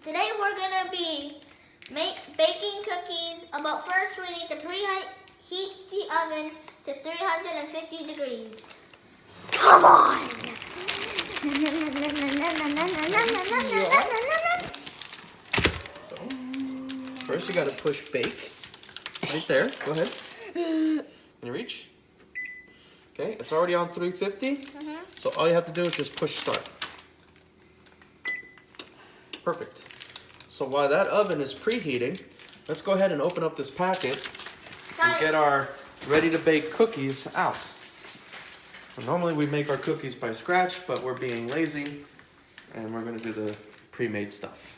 Today we're gonna be baking cookies, but first we need to preheat the oven to 350 degrees. Come on! So, first you gotta push bake. Right there, go ahead. Can you reach? Okay, it's already on 350. So all you have to do is just push start. Perfect. So while that oven is preheating, let's go ahead and open up this packet and get our ready to bake cookies out. Normally we make our cookies by scratch, but we're being lazy and we're gonna do the pre-made stuff.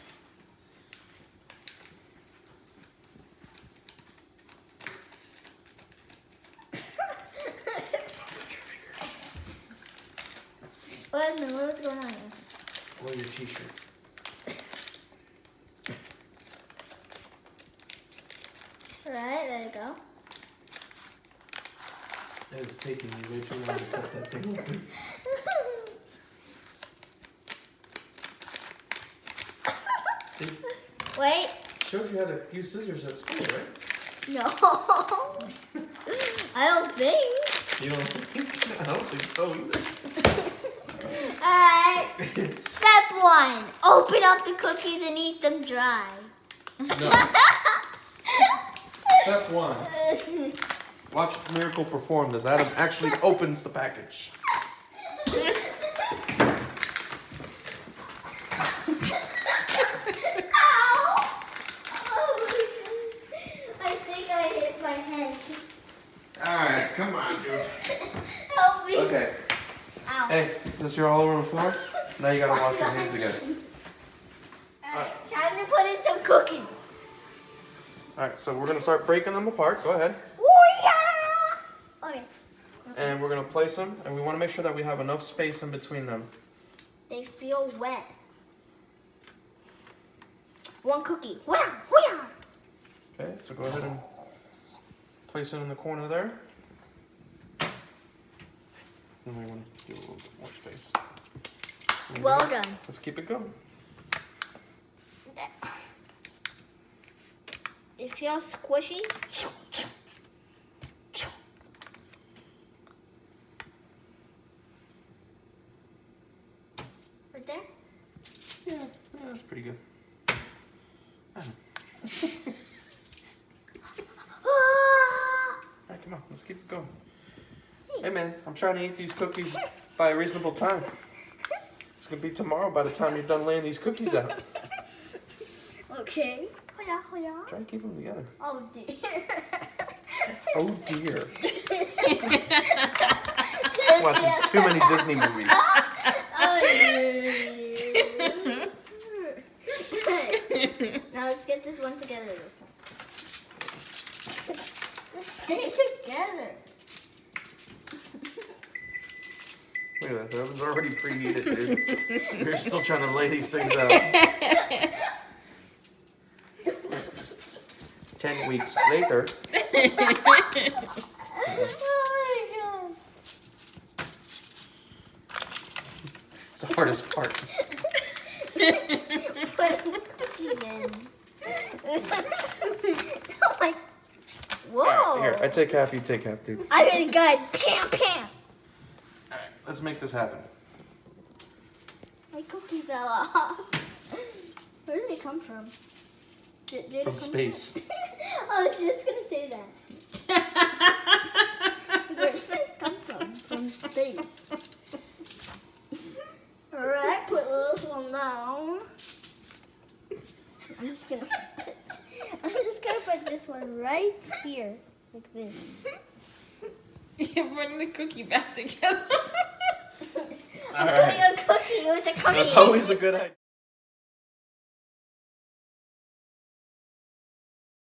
What's going on? Or your t-shirt. Alright, there you go. It's taking me way too long to cut that thing open. Wait. Showed you how to use scissors at school, right? No. I don't think. You don't think? I don't think so either. Alright. Step 1. Open up the cookies and eat them dry. No. Step 1. Watch Miracle perform this. Adam actually opens the package. I think I hit my head. Alright, come on, dude. Help me. Okay. Ow. Hey, since you're all over the floor, now you gotta wash your hands again. Alright, time to put in some cookies. Alright, so we're gonna start breaking them apart. Go ahead. Okay. And we're gonna place them, and we wanna make sure that we have enough space in between them. They feel wet. One cookie. Okay, so go ahead and place it in the corner there. And we want to do a little bit more space. Well done. Let's keep it going. It feels squishy. Right there? Yeah, that's pretty good. Alright, come on, let's keep it going. Hey man, I'm trying to eat these cookies by a reasonable time. It's gonna be tomorrow by the time you're done laying these cookies out. Okay. Try to keep them together. Oh dear. Oh dear. Watching too many Disney movies. Oh dear. Now let's get this one together this time. Let's stay together. Look at that, the oven's already preheated, dude. You're still trying to lay these things out. 10 weeks later. Oh my god. It's the hardest part. Put cookies in. Oh my. Whoa. Here, I take half, you take half, dude. I mean, good. Pam, pam. Alright, let's make this happen. My cookie fell off. Where did it come from? Did it From come space. I was just gonna say that. Where did this come from? From space. Alright, put this one down. I'm just gonna put this one right here. Like this. You're putting the cookie back together. I'm putting a cookie with a cookie. That's always a good idea.